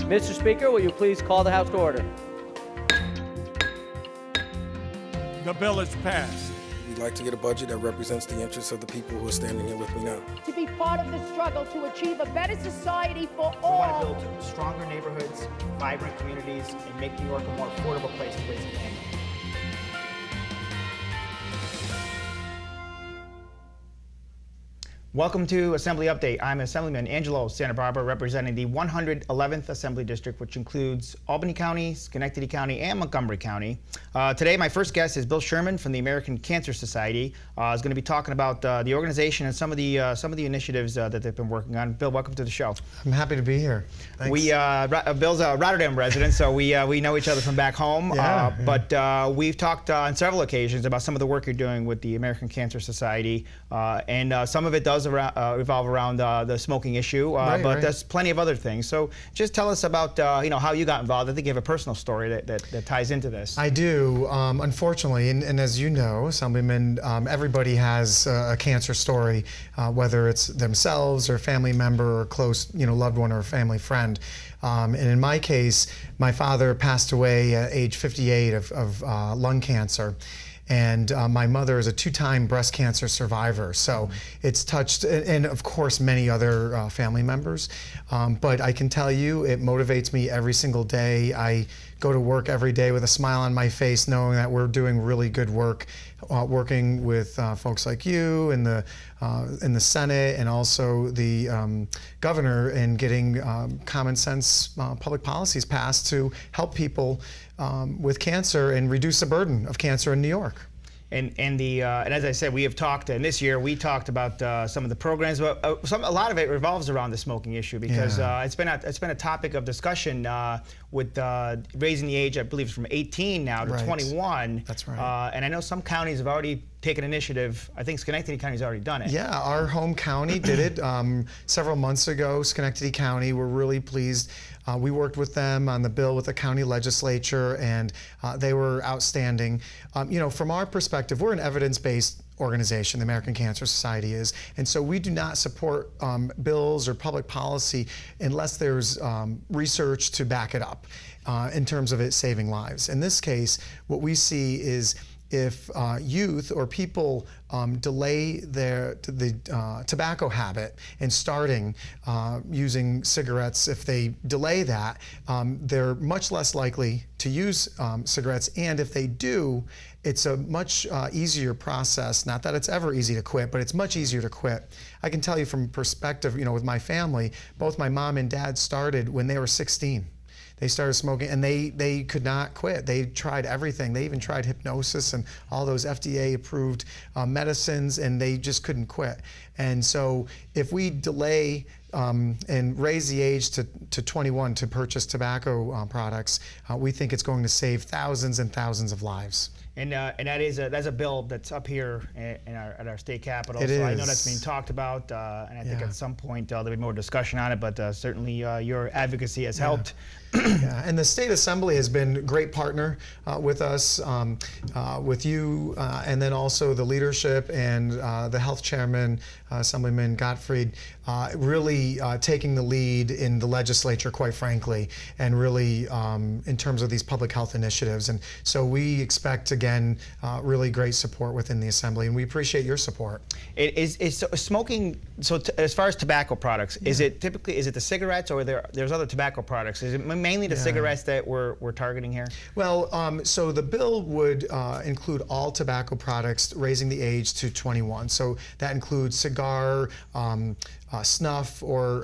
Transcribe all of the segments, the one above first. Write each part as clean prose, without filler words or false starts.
Mr. Speaker, will you please call the House to order? The bill is passed. We'd like to get a budget that represents the interests of the people who are standing here with me now. To be part of the struggle to achieve a better society for We want to all. build stronger neighborhoods, vibrant communities, and make New York a more affordable place to raise a family. Welcome to Assembly Update. I'm Assemblyman Angelo Santabarbara, representing the 111th Assembly District, which includes Albany County, Schenectady County, and Montgomery County. Today, my first guest is Bill Sherman from the American Cancer Society. Is going to be talking about the organization and some of the initiatives that they've been working on. Bill, welcome to the show. I'm happy to be here. Thanks. Bill's a Rotterdam resident, so we know each other from back home. But we've talked on several occasions about some of the work you're doing with the American Cancer Society, and some of it does revolve around the smoking issue, but there's plenty of other things. So just tell us about how you got involved. I think you have a personal story that ties into this. I do, unfortunately, and as you know, Assemblyman, everybody has a cancer story, whether it's themselves or family member or close loved one or family friend. And in my case, my father passed away at age 58 of lung cancer. And my mother is a two-time breast cancer survivor, so it's touched, and of course, many other family members. But I can tell you, it motivates me every single day. I go to work every day with a smile on my face, knowing that we're doing really good work, working with folks like you in the Senate and also the governor in getting common sense public policies passed to help people with cancer and reduce the burden of cancer in New York. And as I said, we have talked, and this year we talked about some of the programs, but a lot of it revolves around the smoking issue because it's been a topic of discussion with raising the age, I believe, from 18 now to 21. That's right. And I know some counties have already taken initiative. I think Schenectady County's already done it. Yeah, our home county did it several months ago. Schenectady County, we're really pleased. We worked with them on the bill with the county legislature, and they were outstanding. From our perspective, we're an evidence-based organization, the American Cancer Society is, and so we do not support bills or public policy unless there's research to back it up in terms of it saving lives. In this case, what we see is if youth or people delay the tobacco habit and starting using cigarettes, if they delay that, they're much less likely to use cigarettes. And if they do, it's a much easier process. Not that it's ever easy to quit, but it's much easier to quit. I can tell you from perspective, with my family, both my mom and dad started when they were 16. They started smoking, and they could not quit. They tried everything. They even tried hypnosis and all those FDA-approved medicines, and they just couldn't quit. And so if we delay and raise the age to 21 to purchase tobacco products, we think it's going to save thousands and thousands of lives. And that's a bill that's up here at our state capitol. It so is. I know that's being talked about, and I think at some point there'll be more discussion on it. But certainly your advocacy has helped. Yeah, and the State Assembly has been a great partner with us, with you, and then also the leadership and the health chairman, Assemblyman Gottfried, really taking the lead in the legislature, quite frankly, and really in terms of these public health initiatives. And so we expect, again, really great support within the Assembly, and we appreciate your support. Is smoking, as far as tobacco products, is it the cigarettes, or there's other tobacco products? Is it mainly the cigarettes that we're targeting here? Well, so the bill would include all tobacco products raising the age to 21. So that includes cigar, snuff, or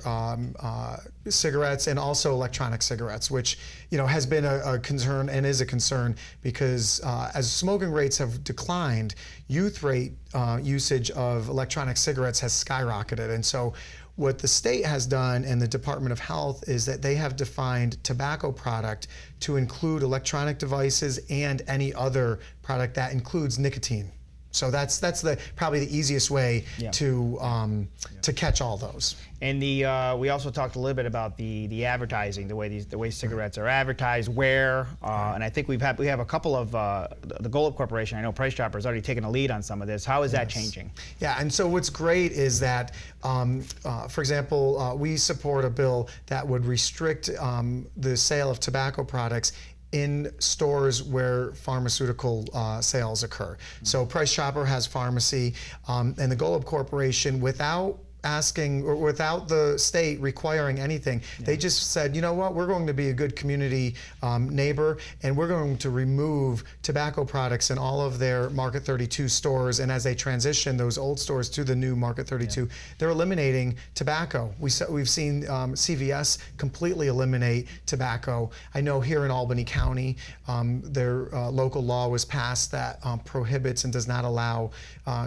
cigarettes, and also electronic cigarettes, which has been a concern and is a concern because as smoking rates have declined, youth rate usage of electronic cigarettes has skyrocketed. And so what the state has done and the Department of Health is that they have defined tobacco product to include electronic devices and any other product that includes nicotine. So that's probably the easiest way to catch all those. And we also talked a little bit about the advertising, the way cigarettes are advertised, where, and I think we have a couple of the Golub Corporation. I know Price Chopper has already taken a lead on some of this. How is that changing? Yeah, and so what's great is that, for example, we support a bill that would restrict the sale of tobacco products in stores where pharmaceutical sales occur. So Price Chopper has pharmacy, and the Golub Corporation, without asking or without the state requiring anything, they just said, you know what, we're going to be a good community neighbor, and we're going to remove tobacco products in all of their Market 32 stores. And as they transition those old stores to the new Market 32, they're eliminating tobacco. We've seen CVS completely eliminate tobacco. I know here in Albany County, their local law was passed that prohibits and does not allow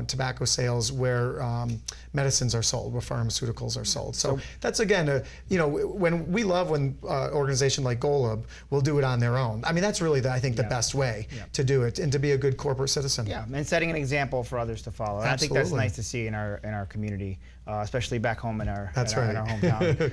tobacco sales where medicines are sold, where pharmaceuticals are sold. So that's, again, when we love when organization like Golub will do it on their own. I mean, that's really, I think, the best way to do it and to be a good corporate citizen. Yeah, and setting an example for others to follow. And I think that's nice to see in our community, especially back home in our hometown.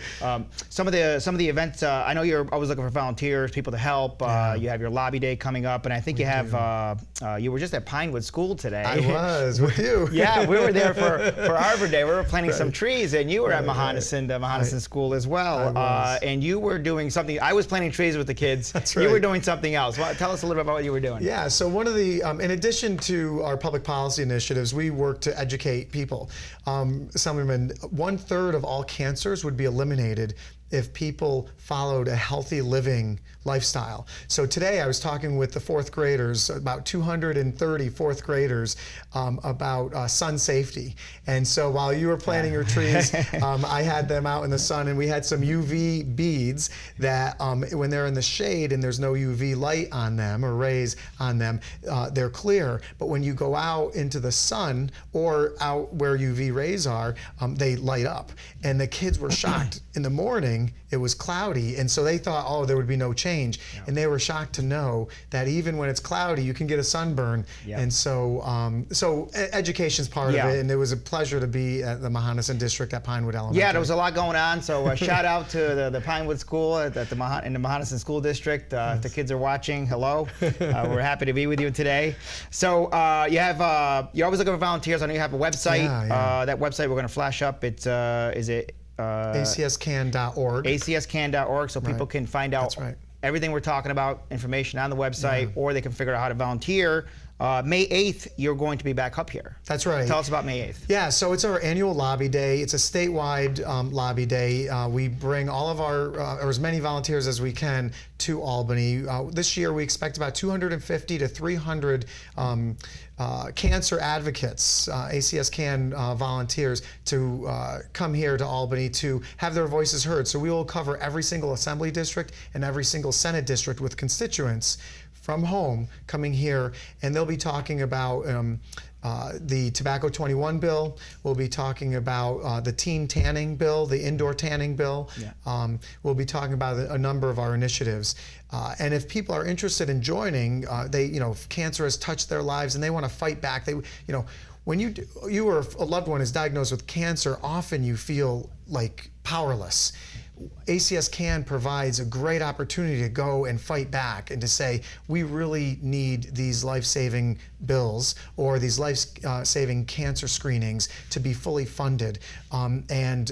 Some of the events, I know you're always looking for volunteers, people to help. You have your lobby day coming up, and I think you were just at Pinewood School today. I was with you. Yeah, we were there for Arbor Day. We were planting some trees, and you were at Mohonasen School as well. And you were doing something. I was planting trees with the kids. That's right. You were doing something else. Well, tell us a little bit about what you were doing. Yeah, so one of the, in addition to our public policy initiatives, we work to educate people. Assemblyman, 1/3 of all cancers would be eliminated if people followed a healthy living lifestyle. So today I was talking with the 4th graders, about 230 4th graders, about sun safety. And so while you were planting your trees, I had them out in the sun, and we had some UV beads that when they're in the shade and there's no UV light on them or rays on them, they're clear. But when you go out into the sun or out where UV rays are, they light up. And the kids were shocked. In the morning, it was cloudy, and so they thought, oh, there would be no change. And they were shocked to know that even when it's cloudy, you can get a sunburn. And so, so education's part of it, and it was a pleasure to be at the Mohonasen District at Pinewood Elementary. Yeah, there was a lot going on, so shout out to the Pinewood School in the Mohonasen School District. If the kids are watching, hello. We're happy to be with you today. So you're always looking for volunteers. I know you have a website. That website we're going to flash up. It's ACScan.org. ACScan.org, so people can find out everything we're talking about, information on the website, or they can figure out how to volunteer. May 8th, you're going to be back up here. That's right. Tell us about May 8th. Yeah, so it's our annual lobby day. It's a statewide lobby day. We bring all of our, or as many volunteers as we can, to Albany. This year we expect about 250 to 300 cancer advocates, ACScan volunteers, to come here to Albany to have their voices heard. So we will cover every single Assembly district and every single Senate district with constituents from home coming here, and they'll be talking about the Tobacco 21 bill. We'll be talking about the teen tanning bill, the indoor tanning bill. We'll be talking about a number of our initiatives. And if people are interested in joining, if cancer has touched their lives and they want to fight back, when you or a loved one is diagnosed with cancer, often you feel like powerless. ACScan provides a great opportunity to go and fight back and to say, we really need these life-saving bills or these life-saving cancer screenings to be fully funded. And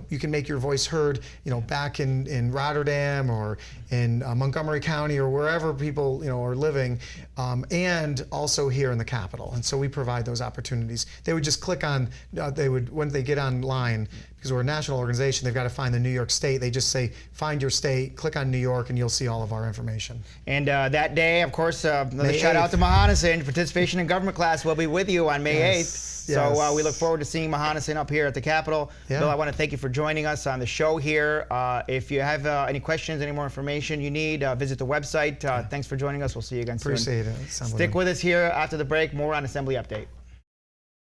you can make your voice heard, back in Rotterdam or in Montgomery County or wherever people, are living, and also here in the Capitol. And so we provide those opportunities. They would just click on, when they get online, because we're a national organization, they've got to find the New York State. They just say, find your state, click on New York, and you'll see all of our information. And that day, of course, another shout out to Mohonasen. Participation in government class will be with you on May 8th. So we look forward to seeing Mohonasen up here at the Capitol. Bill, I want to thank you for joining us on the show here. If you have any questions, any more information you need, visit the website. Thanks for joining us. We'll see you again soon. Appreciate it. Stick with us here after the break. More on Assembly Update.